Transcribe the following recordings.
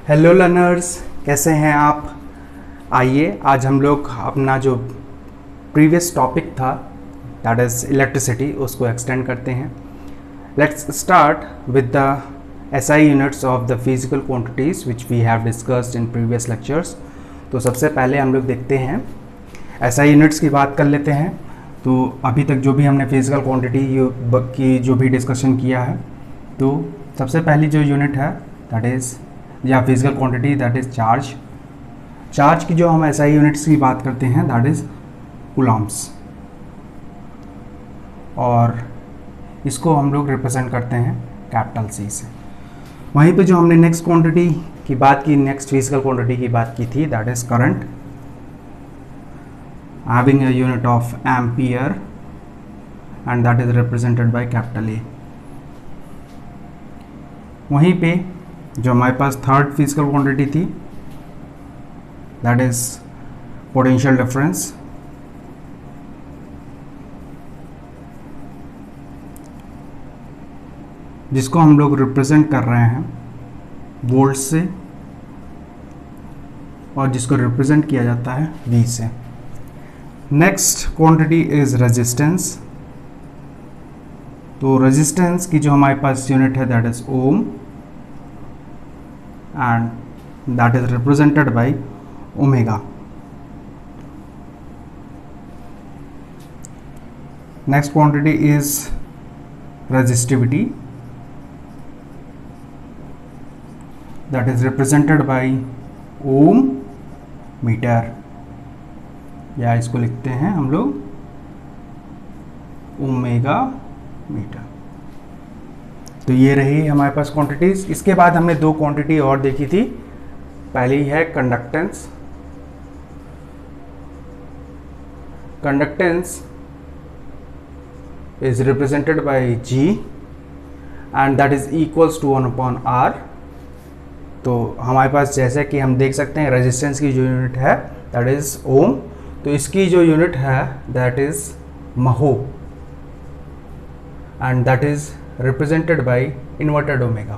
Hello learners, कैसे हैं आप। आइए आज हम लोग अपना जो प्रीवियस टॉपिक था दैट इज़ इलेक्ट्रिसिटी उसको एक्सटेंड करते हैं। Let's start with the SI units of the physical quantities which we have discussed in previous lectures. तो सबसे पहले हम लोग देखते हैं एसआई यूनिट्स की बात कर लेते हैं। तो अभी तक जो भी हमने फिजिकल क्वांटिटी की जो भी डिस्कशन किया है, तो सबसे पहली जो यूनिट है दैट इज़ या physical quantity that is charge. Charge की जो हम एसआई यूनिट्स की बात करते हैं दैट इज़ कूलम्ब्स, और इसको हम लोग रिप्रेजेंट करते हैं कैपिटल सी से। वहीं पे जो हमने नेक्स्ट क्वांटिटी की बात की, नेक्स्ट फिजिकल क्वांटिटी की बात की थी that is current, having a unit of ampere and that is represented by capital A. वहीं पे जो हमारे पास थर्ड फिजिकल क्वांटिटी थी दैट इज पोटेंशियल डिफरेंस, जिसको हम लोग रिप्रेजेंट कर रहे हैं वोल्ट से, और जिसको रिप्रेजेंट किया जाता है V से। Next quantity is resistance. तो रेजिस्टेंस की जो हमारे पास यूनिट है that is ohm and that is represented by omega. Next quantity is resistivity, that is represented by ohm meter, या इसको लिखते हैं हम लोग ओमेगा मीटर। तो ये रही हमारे पास क्वांटिटीज। इसके बाद हमने दो क्वांटिटी और देखी थी। पहली है conductance. Conductance is represented by G and that is equals to 1/R। तो हमारे पास जैसे कि हम देख सकते हैं रेजिस्टेंस की जो यूनिट है दैट इज ओम, तो इसकी जो यूनिट है that is mho and that is represented by inverted omega,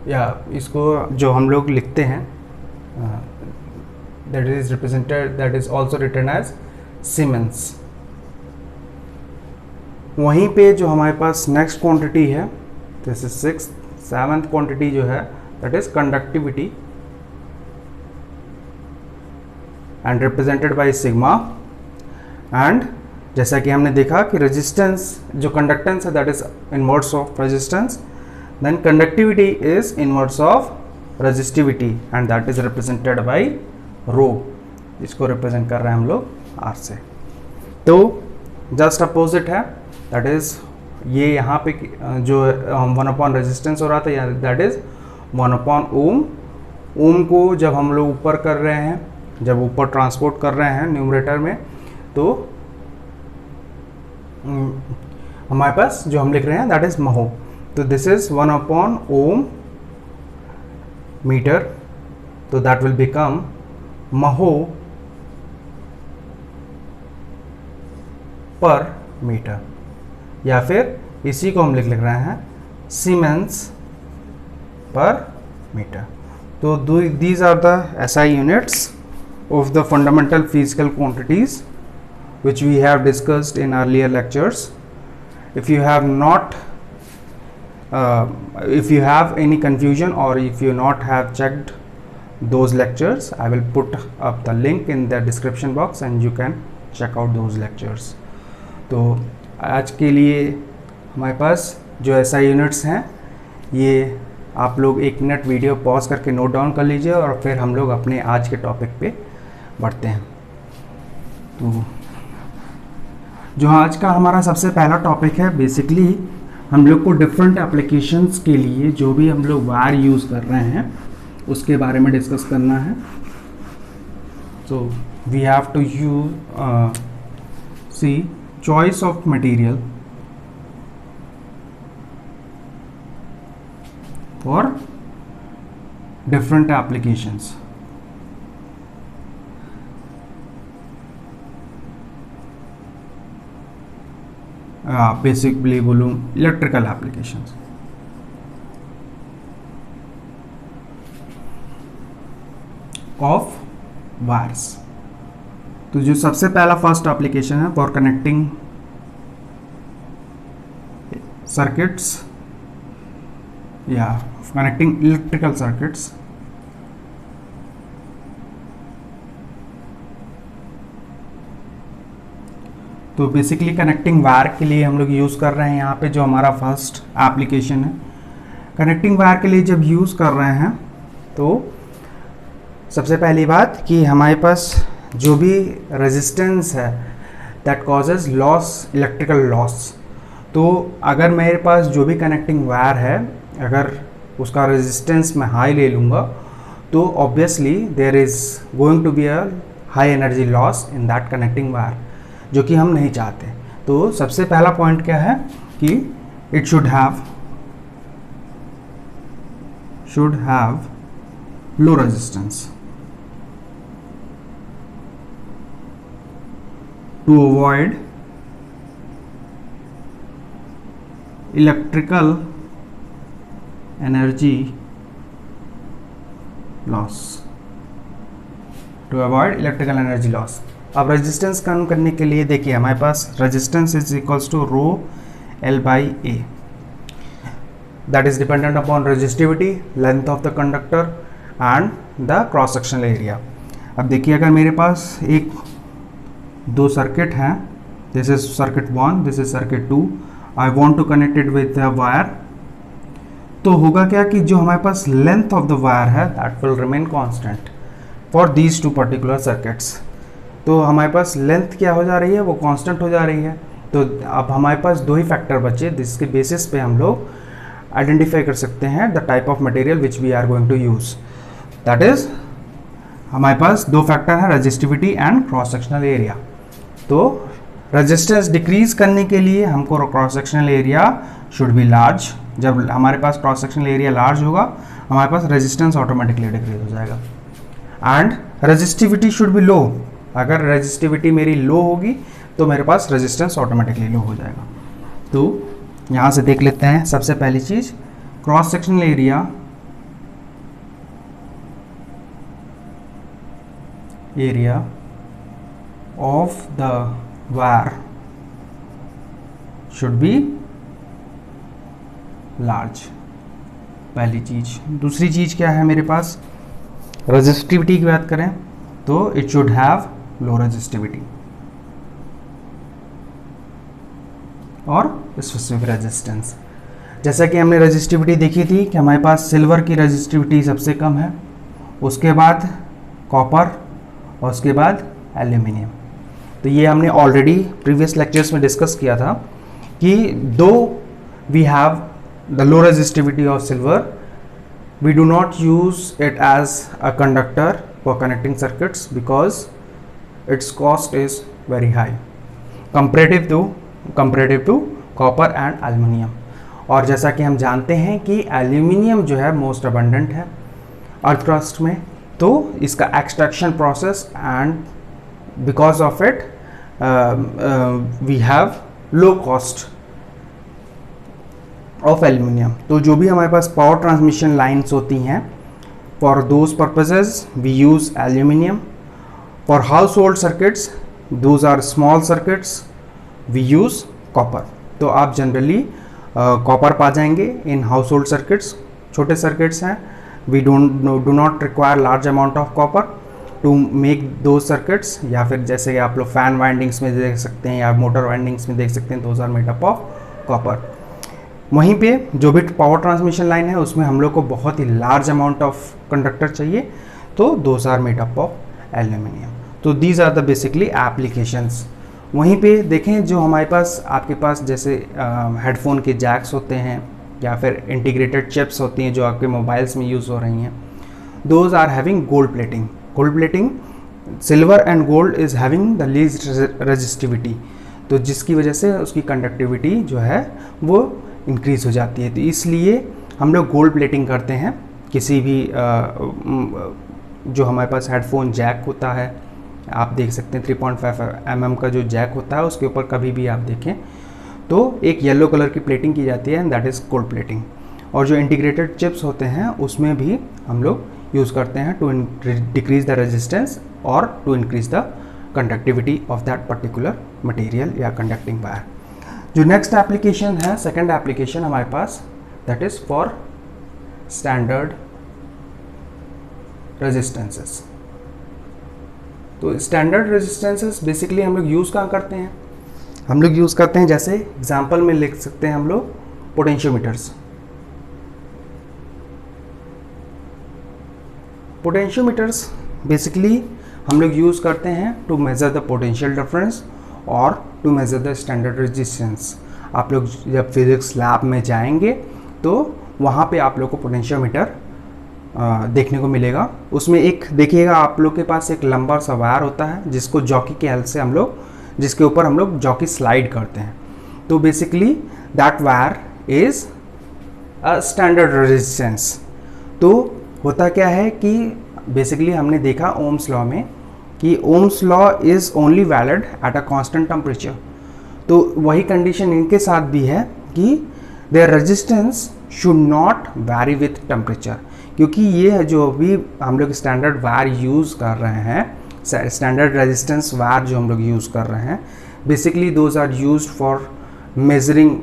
या इसको जो हम लोग लिखते हैं that is represented, that is also written as Siemens। वहीं पे जो हमारे पास नेक्स्ट क्वांटिटी है दिस इज सेवंथ क्वांटिटी जो है that is conductivity and represented by sigma। And जैसा कि हमने देखा कि रेजिस्टेंस जो कंडक्टेंस है that is inverse of resistance, then conductivity is inverse of resistivity and that is represented by rho, इसको रिप्रेजेंट कर रहे हैं हम लोग आर से। तो जस्ट अपोजिट है दैट इज ये यहाँ पे जो 1/रेजिस्टेंस रेजिस्टेंस हो रहा था या दैट इज 1/ओम। ओम को जब हम लोग ऊपर कर रहे हैं, जब ऊपर ट्रांसपोर्ट कर रहे हैं न्यूमरेटर में, तो हमारे पास जो हम लिख रहे हैं दैट इज महो। तो दिस इज 1/ओम मीटर, तो दैट विल बिकम महो पर मीटर, या फिर इसी को हम लिख रहे हैं सीमेंस पर मीटर। तो these are the SI units of the fundamental physical quantities which we have discussed in earlier lectures. If you have not if you have any confusion or if you not have checked those lectures, I will put up the link in the description box and you can check out those lectures. तो आज के लिए हमारे पास जो SI units हैं ये आप लोग 1 मिनट वीडियो पॉज करके नोट डाउन कर लीजिए और फिर हम लोग अपने आज के टॉपिक पे बढ़ते हैं। तो जो आज का हमारा सबसे पहला टॉपिक है, बेसिकली हम लोग को डिफरेंट एप्लीकेशंस के लिए जो भी हम लोग वायर यूज़ कर रहे हैं उसके बारे में डिस्कस करना है। So we have to use see choice of material for different applications. Basically बोलूँ इलेक्ट्रिकल एप्लीकेशंस। ऑफ वायर्स, तो जो सबसे पहला फर्स्ट एप्लीकेशन है फॉर कनेक्टिंग सर्किट्स या कनेक्टिंग इलेक्ट्रिकल सर्किट्स, तो बेसिकली कनेक्टिंग वायर के लिए हम लोग यूज़ कर रहे हैं यहाँ पे जो हमारा फर्स्ट एप्लीकेशन है। कनेक्टिंग वायर के लिए जब यूज़ कर रहे हैं तो सबसे पहली बात कि हमारे पास जो भी रेजिस्टेंस है that causes loss, electrical loss, तो अगर मेरे पास जो भी कनेक्टिंग वायर है अगर उसका रेजिस्टेंस मैं हाई ले लूँगा तो obviously there is going to be a high energy loss in that connecting wire, जो कि हम नहीं चाहते। तो सबसे पहला पॉइंट क्या है कि it should have low resistance to avoid electrical energy loss, अब रेजिस्टेंस कम करने के लिए देखिए हमारे पास resistance is equals to rho L by A, that is dependent upon resistivity, length of the conductor and the cross sectional area. अब देखिए अगर मेरे पास एक दो सर्किट हैं, this is circuit 1, this is circuit 2, I want to connect it with the wire, तो होगा क्या कि जो हमारे पास लेंथ ऑफ द वायर है that will remain constant for these two particular circuits. तो हमारे पास लेंथ क्या हो जा रही है, वो कांस्टेंट हो जा रही है। तो अब हमारे पास दो ही फैक्टर बचे जिसके बेसिस पे हम लोग आइडेंटिफाई कर सकते हैं the type of material which we are going to use, that is हमारे पास दो फैक्टर है resistivity and cross sectional area. तो रेजिस्टेंस डिक्रीज करने के लिए हमको cross sectional area should be large, जब हमारे पास क्रॉस सेक्शनल एरिया लार्ज होगा हमारे पास रेजिस्टेंस ऑटोमेटिकली डिक्रीज हो जाएगा। And resistivity should be low, अगर रेजिस्टिविटी मेरी लो होगी तो मेरे पास रेजिस्टेंस ऑटोमेटिकली लो हो जाएगा। तो यहाँ से देख लेते हैं सबसे पहली चीज़, cross sectional area of the wire should be large, पहली चीज। दूसरी चीज क्या है मेरे पास, रेजिस्टिविटी की बात करें तो it should have low resistivity और स्पेसिफिक रेजिस्टेंस। जैसा कि हमने रेजिस्टिविटी देखी थी कि हमारे पास सिल्वर की रेजिस्टिविटी सबसे कम है, उसके बाद कॉपर और उसके बाद एल्यूमिनियम। तो ये हमने ऑलरेडी प्रीवियस लेक्चर्स में डिस्कस किया था कि though we have the low resistivity of silver, we do not use it as a conductor for connecting circuits because its cost is very high comparative to copper and aluminium. और जैसा कि हम जानते हैं कि एल्यूमिनियम जो है most abundant है अर्थ क्रस्ट में, तो इसका extraction process and because of it we have low cost of aluminium. तो जो भी हमारे पास पावर ट्रांसमिशन लाइन्स होती हैं for those purposes we use aluminium. For household circuits those are small circuits we use copper. तो आप generally copper पा जाएंगे इन हाउस होल्ड सर्किट्स, छोटे सर्किट्स हैं, we do not require large amount of copper to make those circuits. या फिर जैसे कि आप लोग फैन वाइंडिंग्स में देख सकते हैं या मोटर वाइंडिंग्स में देख सकते हैं, those are made up of copper. वहीं पे जो भी पावर ट्रांसमिशन लाइन है उसमें हम लोग को बहुत ही लार्ज अमाउंट ऑफ कंडक्टर चाहिए, तो those are made up of aluminium. तो these are the basically applications. वहीं पे देखें जो हमारे पास आपके पास जैसे हेडफोन के जैक्स होते हैं या फिर इंटीग्रेटेड चिप्स होती हैं जो आपके मोबाइल्स में यूज़ हो रही हैं, those are having gold plating. Gold plating, silver and gold is having the least resistivity, तो जिसकी वजह से उसकी कंडक्टिविटी जो है वो इंक्रीज़ हो जाती है। तो इसलिए हम लोग गोल्ड प्लेटिंग करते हैं किसी भी जो हमारे पास हेडफोन जैक होता है, आप देख सकते हैं 3.5 mm का जो जैक होता है उसके ऊपर कभी भी आप देखें तो एक येलो कलर की प्लेटिंग की जाती है and that is cold plating. और जो इंटीग्रेटेड चिप्स होते हैं उसमें भी हम लोग यूज़ करते हैं टू डिक्रीज द रेजिस्टेंस और to increase the conductivity of that particular material या कंडक्टिंग वायर। जो नेक्स्ट एप्लीकेशन है, सेकंड एप्लीकेशन हमारे पास, that is for standard resistances. तो स्टैंडर्ड रेजिस्टेंसेस बेसिकली हम लोग यूज़ कहाँ करते हैं? हम लोग यूज़ करते हैं, जैसे एग्जांपल में लिख सकते हैं हम लोग पोटेंशियोमीटर्स। पोटेंशियोमीटर्स बेसिकली हम लोग यूज़ करते हैं to measure the potential difference और to measure the standard resistance. आप लोग जब फिजिक्स लैब में जाएंगे तो वहाँ पे आप लोग को पोटेंशियोमीटर देखने को मिलेगा। उसमें एक देखिएगा, आप लोग के पास एक लंबा सा वायर होता है जिसको जॉकी के हेल्प से हम लोग, जिसके ऊपर हम लोग जॉकी स्लाइड करते हैं। तो basically that wire is a standard resistance. तो होता क्या है कि बेसिकली हमने देखा ओम्स लॉ में कि ohm's law is only valid at a constant temperature. तो वही कंडीशन इनके साथ भी है कि their resistance should not vary with temperature, क्योंकि ये जो भी हम लोग स्टैंडर्ड वायर यूज़ कर रहे हैं, स्टैंडर्ड रेजिस्टेंस वायर जो हम लोग यूज़ कर रहे हैं, basically those are used for measuring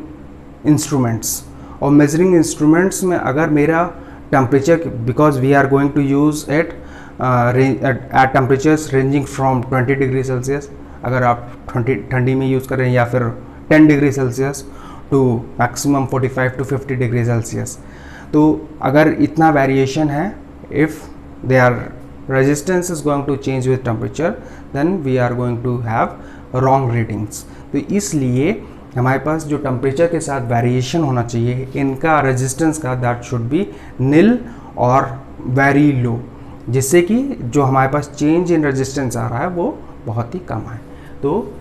instruments. और मेजरिंग इंस्ट्रूमेंट्स में अगर मेरा temperature, because we are going to use it at temperatures ranging from 20 degree Celsius, अगर आप ठंडी में यूज़ कर रहे हैं, या फिर 10 degree Celsius to maximum 45 to 50 degree Celsius. तो अगर इतना वेरिएशन है, if they are resistance is going to change with temperature, then we are going to have wrong readings. तो इसलिए हमारे पास जो टेम्परेचर के साथ वेरिएशन होना चाहिए इनका रेजिस्टेंस का, दैट शुड बी नील और वेरी लो, जिससे कि जो हमारे पास चेंज इन रेजिस्टेंस आ रहा है वो बहुत ही कम है। तो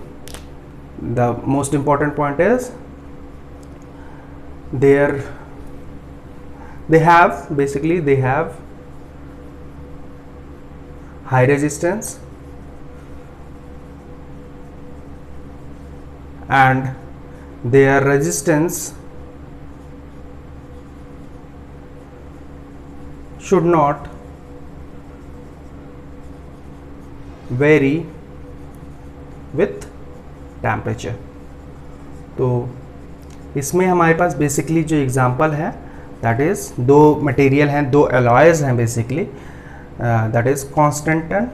the most important point is they have high resistance and their resistance should not vary with temperature। तो इसमें हमारे पास बेसिकली जो एग्जांपल है, दैट इज़ दो मटेरियल हैं, दो एलॉयज हैं basically, that is constantan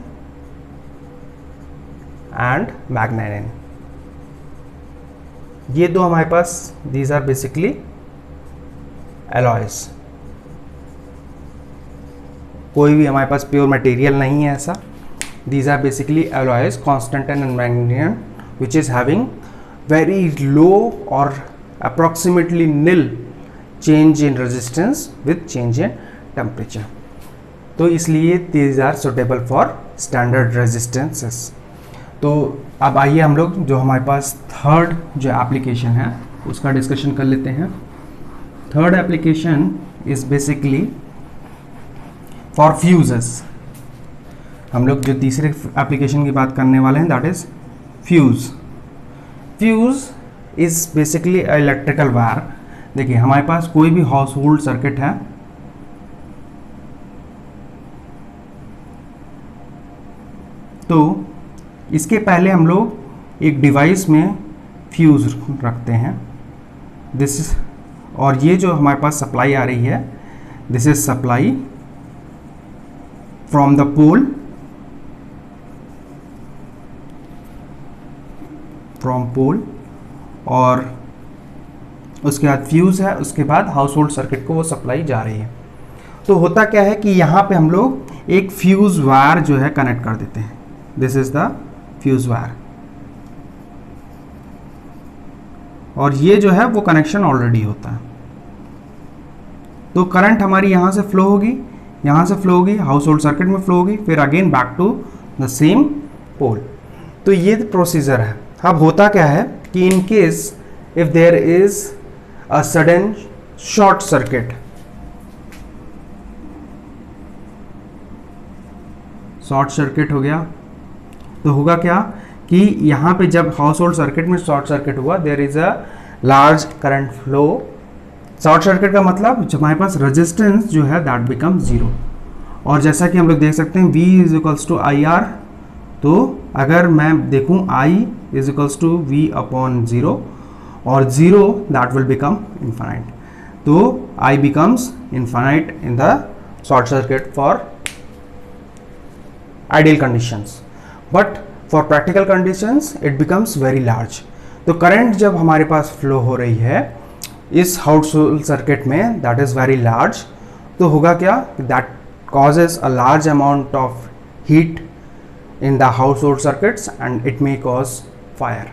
and manganin. ये दो हमारे पास, दीज आर बेसिकली एलॉयज। कोई भी हमारे पास प्योर मटेरियल नहीं है ऐसा। These are basically alloys, constantan and manganin, which is having very low or approximately nil change in resistance with change in temperature। तो इसलिए these are suitable for standard resistances। तो अब आइए हम लोग जो हमारे पास थर्ड जो एप्लीकेशन है उसका डिस्कशन कर लेते हैं। Third application is basically for fuses. हम लोग जो तीसरे एप्लीकेशन की बात करने वाले हैं, that is fuse. Fuse is basically electrical wire. देखिए हमारे पास कोई भी हाउस होल्ड सर्किट है, तो इसके पहले हम लोग एक डिवाइस में फ्यूज रखते हैं। दिस इज, और ये जो हमारे पास सप्लाई आ रही है, this is supply from the pole, from pole, और उसके बाद फ्यूज है, उसके बाद हाउस होल्ड सर्किट को वो सप्लाई जा रही है। तो होता क्या है कि यहाँ पे हम लोग एक फ्यूज वायर जो है कनेक्ट कर देते हैं। This is the fuse wire, और ये जो है वो कनेक्शन ऑलरेडी होता है। तो करंट हमारी यहाँ से फ्लो होगी, यहाँ से फ्लो होगी, हाउस होल्ड सर्किट में फ्लो होगी, फिर again back to the same pole. तो ये प्रोसीजर है। अब होता क्या है कि in case if there is a sudden short circuit, short circuit हो गया, तो होगा क्या कि यहाँ पे जब हाउस होल्ड सर्किट में शॉर्ट सर्किट हुआ, there is a large current flow. Short circuit का मतलब जब हमारे पास रेजिस्टेंस जो है दैट बिकम जीरो, और जैसा कि हम लोग देख सकते हैं V is equals to I R, तो अगर मैं देखूं I is equals to V upon zero, और zero that will become infinite, तो I becomes infinite in the short circuit for ideal conditions, but for practical conditions it becomes very large। तो current जब हमारे पास flow हो रही है इस house hold circuit में दैट इज़ वेरी लार्ज, तो होगा क्या, that causes a large amount of heat in the household circuits and it may cause fire,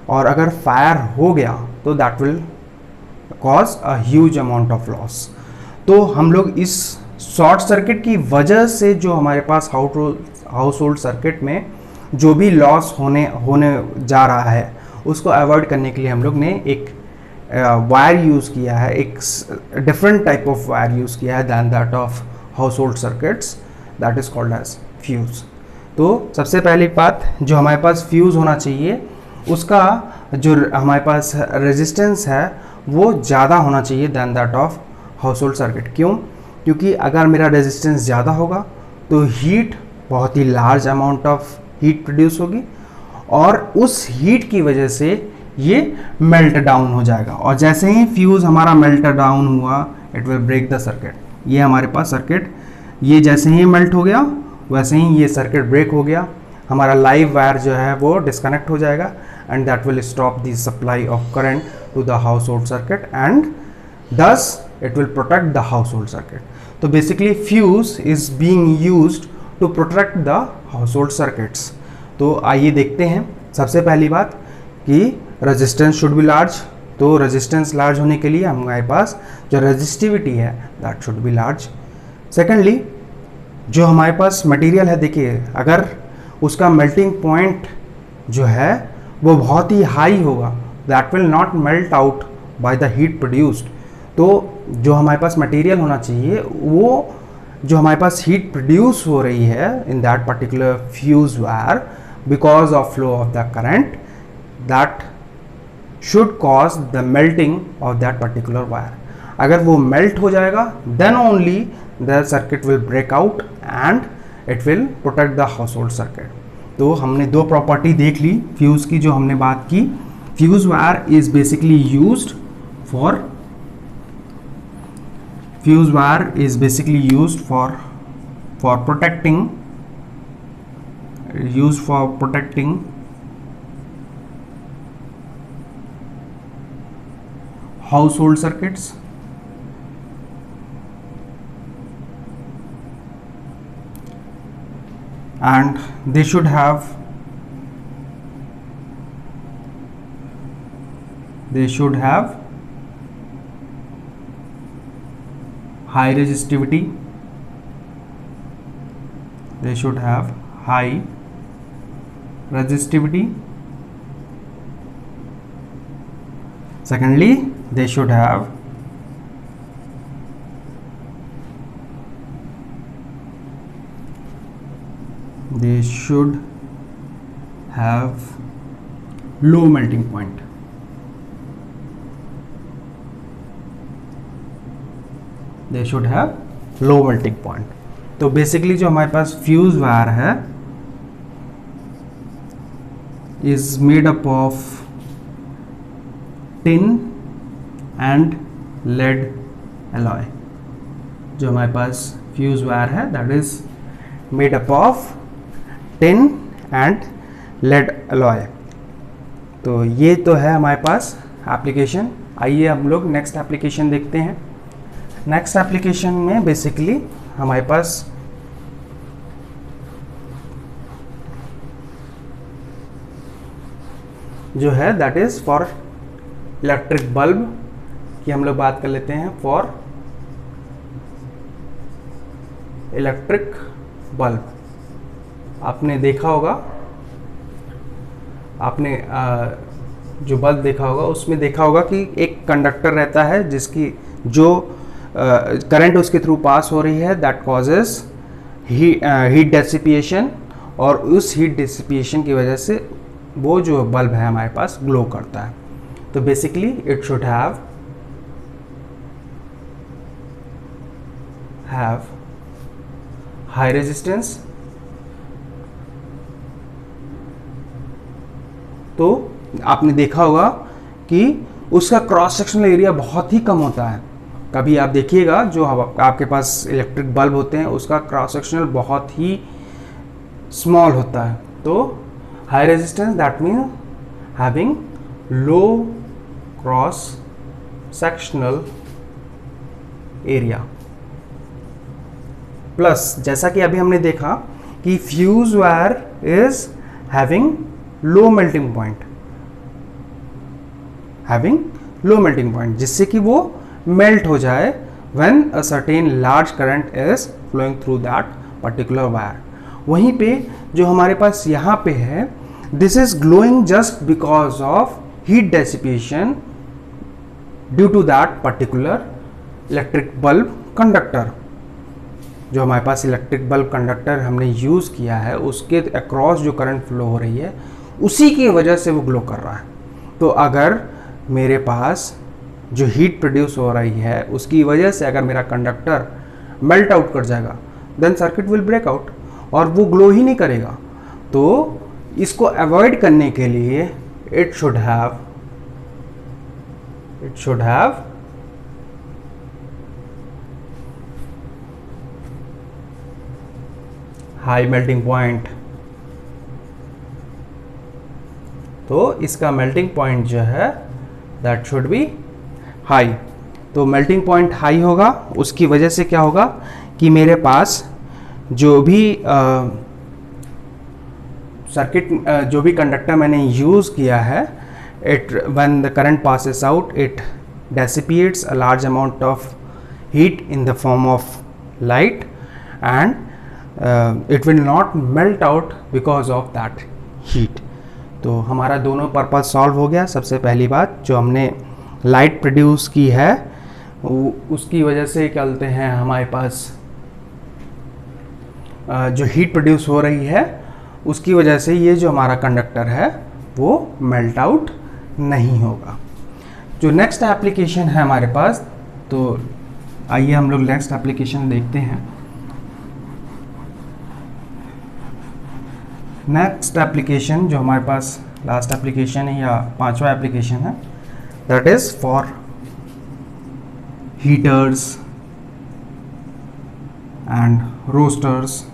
और अगर फायर हो गया तो that will cause a huge amount of loss. तो हम लोग इस शॉर्ट सर्किट की वजह से जो हमारे पास हाउस होल्ड सर्किट में जो भी लॉस होने जा रहा है उसको अवॉइड करने के लिए हम लोग ने एक वायर यूज़ किया है, एक different type of wire use किया है than that of household circuits, that is called as fuse. तो सबसे पहली बात, जो हमारे पास फ्यूज़ होना चाहिए उसका जो हमारे पास रेजिस्टेंस है वो ज़्यादा होना चाहिए than that of household circuit. क्यों? क्योंकि अगर मेरा रेजिस्टेंस ज़्यादा होगा तो हीट, बहुत ही large amount of heat produce होगी, और उस हीट की वजह से ये मेल्ट डाउन हो जाएगा, और जैसे ही फ्यूज़ हमारा मेल्ट डाउन हुआ it will break the circuit. ये हमारे पास सर्किट, ये जैसे ही मेल्ट हो गया वैसे ही ये सर्किट ब्रेक हो गया, हमारा लाइव वायर जो है वो डिस्कनेक्ट हो जाएगा, and that will stop the supply of current to the household circuit and thus it will protect the household circuit। तो basically fuse is being used to protect the household circuits। तो आइए देखते हैं सबसे पहली बात कि resistance should be large। तो resistance large होने के लिए हमारे पास जो resistivity है that should be large। Secondly, जो हमारे पास मटेरियल है, देखिए अगर उसका मेल्टिंग पॉइंट जो है वो बहुत ही हाई होगा that will not melt out by the heat produced। तो जो हमारे पास मटेरियल होना चाहिए वो जो हमारे पास हीट प्रोड्यूस हो रही है in that particular fuse wire because of flow of the current, that should cause the melting of that particular wire. अगर वो मेल्ट हो जाएगा then only the circuit will break out and it will protect the household circuit. तो हमने दो property देख ली fuse की जो हमने बात की। Fuse wire is basically used for protecting household circuits and they should have high resistivity, secondly they should have low melting point। They should have low melting point. तो बेसिकली जो हमारे पास फ्यूज वायर है is made up of tin and lead alloy. जो हमारे पास fuse wire है that is made up of tin and lead alloy. तो ये तो है हमारे पास एप्लीकेशन। आइए हम लोग नेक्स्ट एप्लीकेशन देखते हैं। नेक्स्ट एप्लीकेशन में बेसिकली हमारे पास जो है that is for electric bulb की हम लोग बात कर लेते हैं। फॉर इलेक्ट्रिक बल्ब आपने देखा होगा, आपने जो बल्ब देखा होगा उसमें देखा होगा कि एक कंडक्टर रहता है जिसकी जो करंट उसके थ्रू पास हो रही है, दैट कॉजेस हीट डेसिपिएशन, और उस हीट डेसिपिएशन की वजह से वो जो बल्ब है हमारे पास ग्लो करता है। तो basically it should have high resistance. तो आपने देखा होगा कि उसका क्रॉस सेक्शनल एरिया बहुत ही कम होता है। कभी आप देखिएगा जो आपके पास इलेक्ट्रिक बल्ब होते हैं उसका क्रॉस सेक्शनल बहुत ही स्मॉल होता है। तो high resistance that mean having low cross sectional area. Plus जैसा कि अभी हमने देखा कि fuse wire is having low melting point, जिससे कि वो मेल्ट हो जाए when a certain large current is flowing through that particular wire. वहीं पे जो हमारे पास यहाँ पे है, this is glowing just because of heat dissipation due to that particular electric bulb conductor. जो हमारे पास इलेक्ट्रिक बल्ब कंडक्टर हमने यूज़ किया है उसके अक्रॉस जो करंट फ्लो हो रही है उसी की वजह से वो ग्लो कर रहा है। तो अगर मेरे पास जो हीट प्रोड्यूस हो रही है उसकी वजह से अगर मेरा कंडक्टर मेल्ट आउट कर जाएगा then circuit will break out और वो ग्लो ही नहीं करेगा। तो इसको अवॉइड करने के लिए it should have high melting point. तो इसका मेल्टिंग पॉइंट जो है दैट शुड बी हाई। तो मेल्टिंग पॉइंट हाई होगा, उसकी वजह से क्या होगा कि मेरे पास जो भी जो भी कंडक्टर मैंने यूज़ किया है, it when the current passes out it dissipates a large amount of heat in the form of light and it will not melt out because of that heat। तो हमारा दोनों पर्पस सॉल्व हो गया। सबसे पहली बात जो हमने लाइट प्रोड्यूस की है उसकी वजह से क्या बोलते हैं हमारे पास जो हीट प्रोड्यूस हो रही है उसकी वजह से ये जो हमारा कंडक्टर है वो मेल्ट आउट नहीं होगा। जो नेक्स्ट एप्लीकेशन है हमारे पास, तो आइए हम लोग नेक्स्ट एप्लीकेशन देखते हैं। नेक्स्ट एप्लीकेशन जो हमारे पास लास्ट एप्लीकेशन है या पांचवा एप्लीकेशन है, that is for heaters and roasters.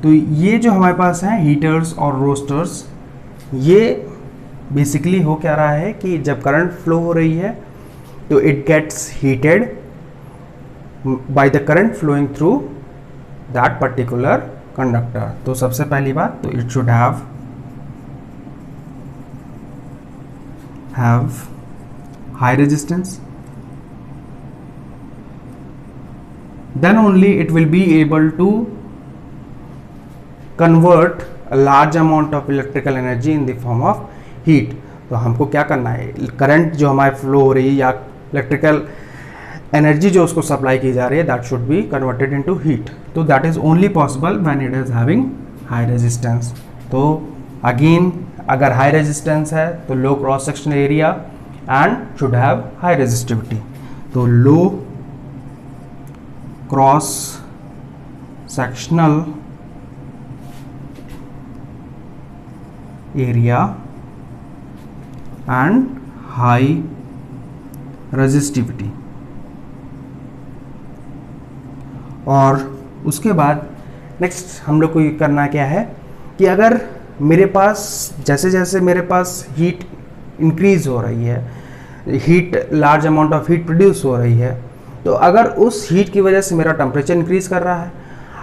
तो ये जो हमारे पास है हीटर्स और रोस्टर्स, ये बेसिकली हो क्या रहा है कि जब करंट फ्लो हो रही है तो it gets heated by the current flowing through that particular conductor. तो सबसे पहली बात तो it should have high resistance, then only it will be able to convert a large amount of electrical energy in the form of heat। तो हमको क्या करना है, करंट जो हमारे फ्लो हो रही है या इलेक्ट्रिकल एनर्जी जो उसको सप्लाई की जा रही है that should be converted into heat. तो that is only possible when it is having high resistance. तो अगेन अगर हाई रेजिस्टेंस है तो low cross sectional area and should have high resistivity. तो low cross sectional area and high resistivity. और उसके बाद next हम लोग को ये करना क्या है कि अगर मेरे पास जैसे जैसे मेरे पास हीट इंक्रीज हो रही है, heat large amount of heat produce हो रही है, तो अगर उस हीट की वजह से मेरा टेम्परेचर इंक्रीज कर रहा है,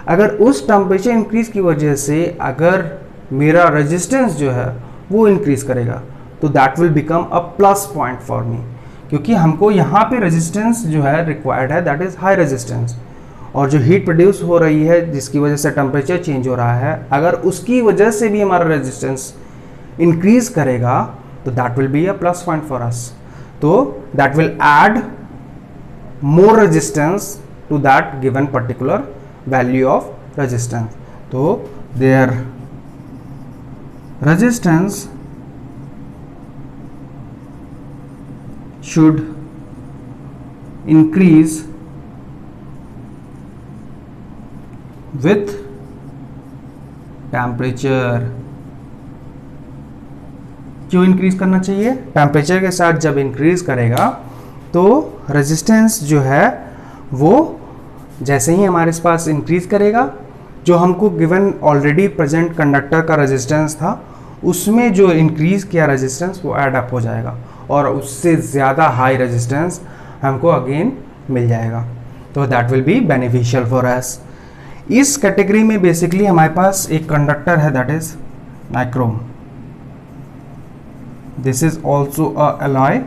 अगर उस टेम्परेचर इंक्रीज की वजह से अगर मेरा रेजिस्टेंस जो है वो इंक्रीज करेगा तो that will become a plus point for me, क्योंकि हमको यहाँ पे रेजिस्टेंस जो है रिक्वायर्ड है दैट इज हाई रेजिस्टेंस। और जो हीट प्रोड्यूस हो रही है जिसकी वजह से टेम्परेचर चेंज हो रहा है, अगर उसकी वजह से भी हमारा रेजिस्टेंस इंक्रीज करेगा तो that will be a plus point for us. तो that will add more resistance to that given particular value of resistance. तो there resistance should increase with temperature। क्यों इंक्रीज करना चाहिए? टेम्परेचर के साथ जब इंक्रीज करेगा तो रेजिस्टेंस जो है वो जैसे ही हमारे पास इंक्रीज करेगा, जो हमको गिवन ऑलरेडी प्रेजेंट कंडक्टर का रेजिस्टेंस था उसमें जो इंक्रीज किया रेजिस्टेंस वो ऐड अप हो जाएगा और उससे ज़्यादा हाई रेजिस्टेंस हमको अगेन मिल जाएगा। तो that will be beneficial for us. इस कैटेगरी में बेसिकली हमारे पास एक कंडक्टर है that is nichrome. This is also a alloy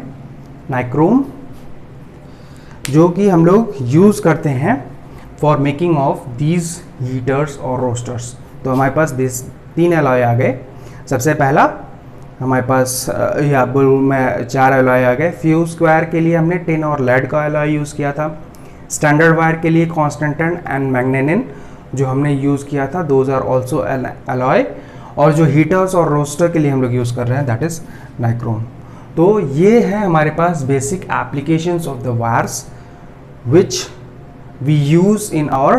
nichrome, जो कि हम लोग यूज़ करते हैं for making of these heaters और रोस्टर्स। तो हमारे पास दिस 3 एलॉय आ गए। सबसे पहला हमारे पास या मैं 4 एलॉय आ गए। फ्यूज स्क्वायर के लिए हमने टिन और लेड का एलॉय यूज़ किया था। स्टैंडर्ड वायर के लिए कॉन्स्टेंटन एंड मैग्नेनिन जो हमने यूज़ किया था, दोज आर ऑल्सो एलॉय। और जो हीटर्स और रोस्टर के लिए हम लोग यूज़ कर रहे हैं दैट इज़ नाइक्रोम। तो ये है हमारे पास basic applications of the wires which we use in our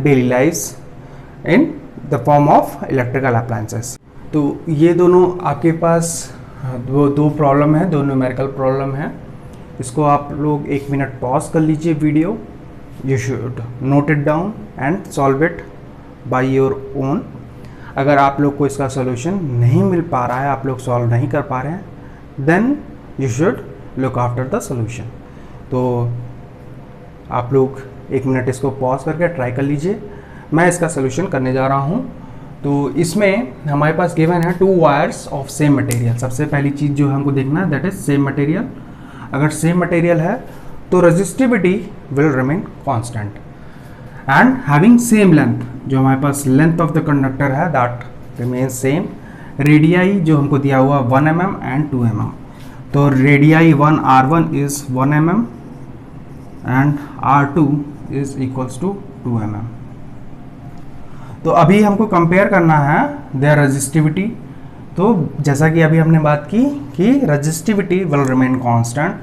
daily lifes in the form of electrical appliances. तो ये दोनों आपके पास वो 2 प्रॉब्लम है, 2 न्यूमेरिकल प्रॉब्लम है। इसको आप लोग 1 मिनट पॉज कर लीजिए video. You should note it down and solve it by your own. अगर आप लोग को इसका सोल्यूशन नहीं मिल पा रहा है, आप लोग सॉल्व नहीं कर पा रहे हैं, then you should look after the solution. तो आप लोग 1 मिनट इसको पॉज करके ट्राई कर लीजिए। मैं इसका सोल्यूशन करने जा रहा हूँ। तो इसमें हमारे पास गिवन है 2 वायर्स ऑफ सेम मटेरियल। सबसे पहली चीज़ जो हमको देखना है दैट इज सेम मटेरियल। अगर सेम मटेरियल है तो resistivity will remain constant and having same length. जो हमारे पास लेंथ ऑफ द कंडक्टर है दैट रिमेन्स सेम। रेडियाई जो हमको दिया हुआ 1 mm एंड 2 mm। तो radii 1 R1 is 1 mm and R2 is equals to 2 mm। तो अभी हमको कंपेयर करना है देयर रेजिस्टिविटी। तो जैसा कि अभी हमने बात की कि रेजिस्टिविटी विल रिमेन कांस्टेंट।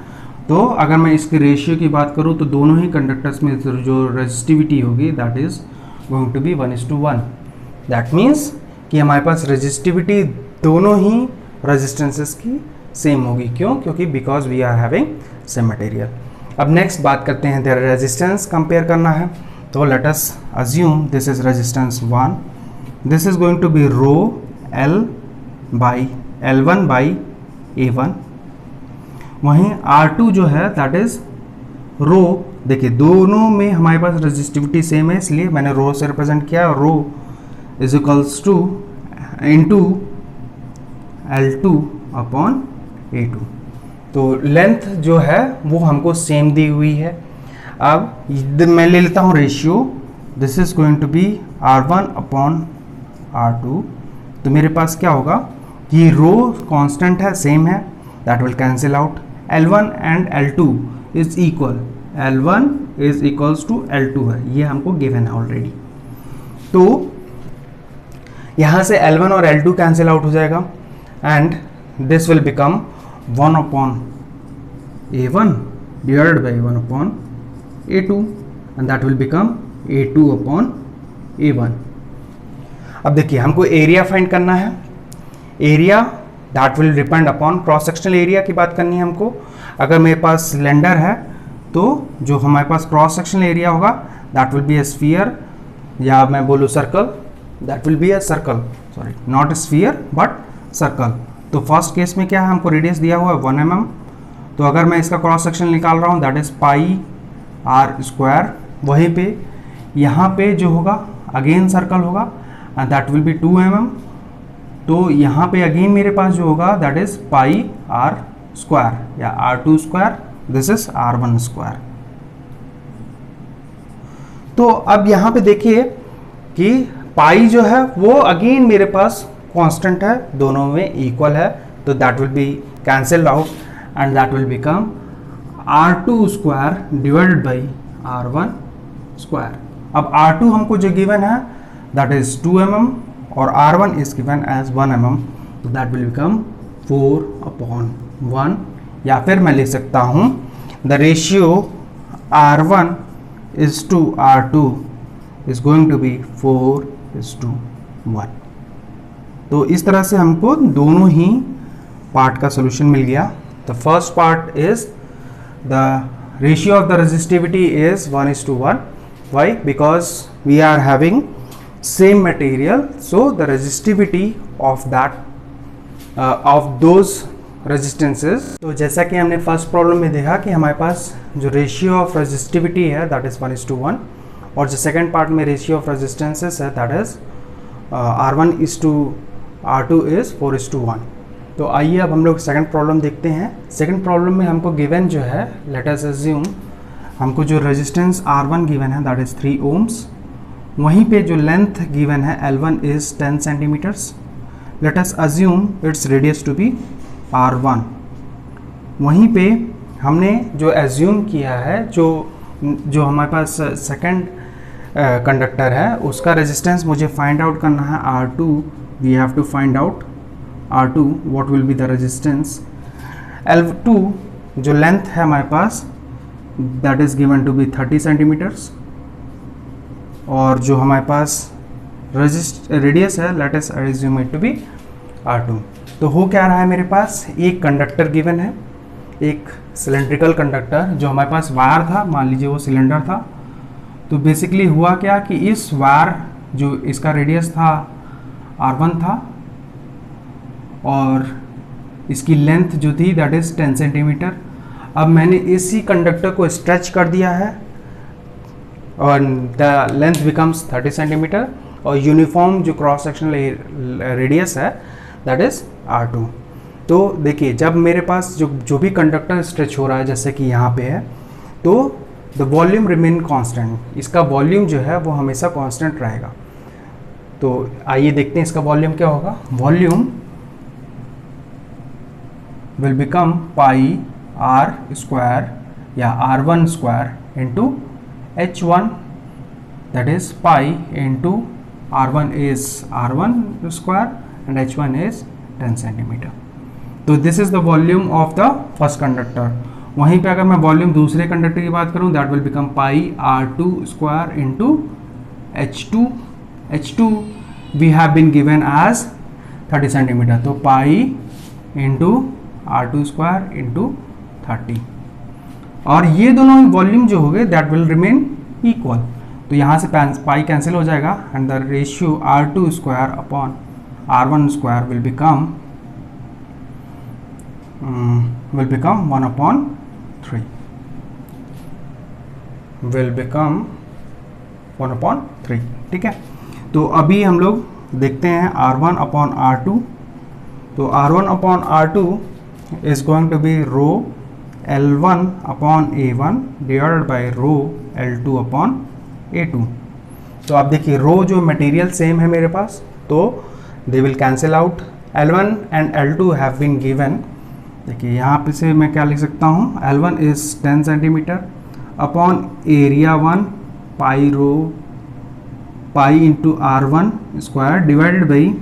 तो अगर मैं इसकी रेशियो की बात करूं तो दोनों ही कंडक्टर्स में जो रेजिस्टिविटी होगी that is going to be 1:1। That means कि हमारे पास रेजिस्टिविटी दोनों ही रेजिस्टेंसेस की सेम होगी। क्यों? क्योंकि because we are having same material. अब नेक्स्ट बात करते हैं देयर रेजिस्टेंस कंपेयर करना है। तो let us assume this is resistance 1, this is going to be rho L by L1 by A1। वहीं R2 जो है that is rho। देखिए दोनों में हमारे पास रेजिस्टिविटी सेम है, इसलिए मैंने रो से रिप्रेजेंट किया। Rho is equals to into L2 upon A2। तो लेंथ जो है वो हमको सेम दी हुई है। अब मैं ले लेता हूँ ratio. This is going to be R1 upon R2। तो मेरे पास क्या होगा कि रो कांस्टेंट है, सेम है, that will cancel out. L1 and L2 is equal, L1 is equals to L2 है, ये हमको गिवन है ऑलरेडी। तो यहाँ से L1 और L2 कैंसिल आउट हो जाएगा and this will become 1 upon A1 divided by 1 upon A2 and that will become A2 upon A1। अब देखिए हमको एरिया फाइंड करना है। Area that will depend upon cross sectional area की बात करनी है हमको। अगर मेरे पास सिलेंडर है तो जो हमारे पास क्रॉस सेक्शनल एरिया होगा that will be a sphere, या मैं बोलूँ circle, that will be a circle, sorry not sphere but circle. तो फर्स्ट केस में क्या है, हमको रेडियस दिया हुआ है 1 mm। तो अगर मैं इसका क्रॉस सेक्शन निकाल रहा हूँ that is pi R square. वहीं पे यहाँ पे जो होगा अगेन सर्कल होगा and that will B 2 mm। तो यहाँ पे अगेन मेरे पास जो होगा that is pi R square या R2 square, this is R1 square. तो अब यहाँ पे देखिए कि पाई जो है वो अगेन मेरे पास कांस्टेंट है, दोनों में इक्वल है। तो that will B cancelled out and that will become R2 square divided by R1 square. अब R2 हमको जो गिवन है दैट इज 2 mm और R1 is given as 1 mm। तो दैट विल बिकम 4/1, या फिर मैं लिख सकता हूँ the ratio R1 is to R2 is going to be 4:1। तो इस तरह से हमको दोनों ही पार्ट का सोल्यूशन मिल गया। The first part is the ratio of the resistivity is 1:1। Why? Because we are having same material, so the resistivity of that of those resistances. तो जैसा कि हमने फर्स्ट प्रॉब्लम में देखा कि हमारे पास जो रेशियो ऑफ रेजिस्टिविटी है दैट इज 1:1, और जो सेकेंड पार्ट में रेशियो ऑफ रेजिस्टेंसेस है that is R1 is to R2 is 4:1। तो आइए अब हम लोग सेकंड प्रॉब्लम देखते हैं। सेकंड प्रॉब्लम में हमको गिवन जो है, लेट अस अज्यूम हमको जो रेजिस्टेंस R1 गिवन है दैट इज 3 ohms, वहीं पे जो लेंथ गिवन है L1 is 10 centimetres. Let us assume its radius to be R1। वहीं पे हमने जो एज्यूम किया है, जो हमारे पास सेकंड कंडक्टर है उसका रेजिस्टेंस मुझे फाइंड आउट करना है R2। We have to find out R2 what will be the resistance. L2 जो लेंथ है हमारे पास that is given to be 30 centimetres, और जो हमारे पास रेडियस है let us assume it to be R2। तो हो क्या रहा है, मेरे पास एक कंडक्टर गिवन है, एक सिलेंड्रिकल कंडक्टर, जो हमारे पास वायर था, मान लीजिए वो सिलेंडर था। तो बेसिकली हुआ क्या कि इस वायर जो इसका रेडियस था R1 था, और इसकी लेंथ जो थी दैट इज 10 सेंटीमीटर। अब मैंने इसी कंडक्टर को स्ट्रेच कर दिया है और द लेंथ बिकम्स 30 सेंटीमीटर, और यूनिफॉर्म जो क्रॉस सेक्शनल रेडियस है दैट इज R2। तो देखिए जब मेरे पास जो भी कंडक्टर स्ट्रेच हो रहा है जैसे कि यहाँ पे है, तो द वॉल्यूम रिमेन कांस्टेंट, इसका वॉल्यूम जो है वो हमेशा कांस्टेंट रहेगा। तो आइए देखते हैं इसका वॉल्यूम क्या होगा। Volume will become pi R square या R1 square into H1, that is pi into R1 is R1 square and H1 is 10 centimetre. तो this is the volume of the first conductor. वहीं पे अगर मैं volume दूसरे conductor की बात करूं that will become pi R2 square into H2 we have been given as 30 centimetre, तो pi into R2 square into 30, और ये दोनों वॉल्यूम जो हो गए दैट विल रिमेन इक्वल। तो यहाँ से पाई कैंसिल हो जाएगा and the ratio R2 square upon R1 square will become 1/3, will become 1/3। ठीक है, तो अभी हम लोग देखते हैं R1 अपॉन R2। तो R1 upon R2 is going to be rho L1 upon A1 divided by rho L2 upon A2। तो आप देखिए रो जो मटेरियल सेम है मेरे पास, तो they will cancel out. L1 and L2 have been given. देखिए यहाँ पे से मैं क्या लिख सकता हूँ, L1 is 10 centimetre upon area 1 pi rho pi into R1 square divided by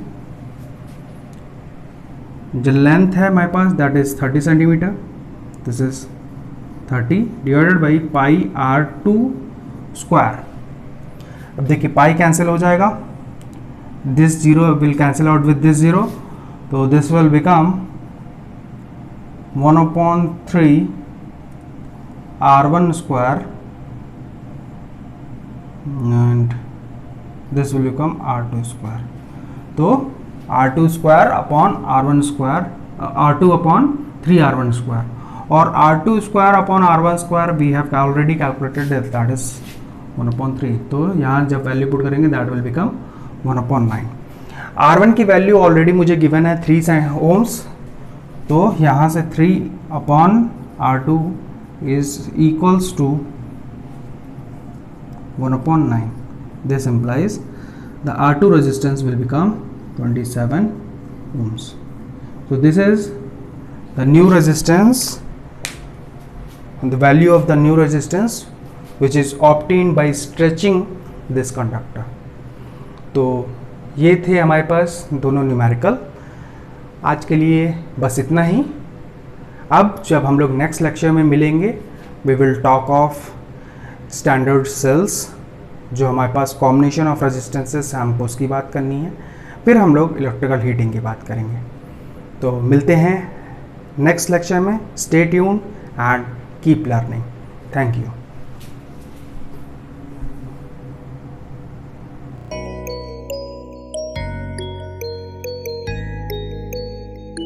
जो लेंथ है हमारे पास that is 30 centimetre, this is 30 divided by pi R2 square. अब देखिए पाई कैंसिल हो जाएगा, this zero will cancel out with this zero, तो this will become 1/3 R1 square and this will become R2 square। तो R2 square upon R1 square, R2 upon 3 R1 square, और R2 square upon R1 square we have already calculated that is 1/3। तो यहाँ जब value put करेंगे that will become 1/9। R1 की value already मुझे given है 3 ohms, तो यहाँ से 3/R2 is equals to 1/9। This implies the R2 resistance will become 27 ohms। So this is the new resistance, the value of the new resistance which is obtained by stretching this conductor। तो ये थे हमारे पास दोनों numerical. आज के लिए बस इतना ही। अब जब हम लोग नेक्स्ट लेक्चर में मिलेंगे, we will talk of standard cells, जो हमारे पास कॉम्बिनेशन ऑफ रेजिस्टेंसेस हमको उसकी बात करनी है। फिर हम लोग इलेक्ट्रिकल हीटिंग की बात करेंगे। तो मिलते हैं नेक्स्ट लेक्चर में। Stay tune and keep learning. Thank you.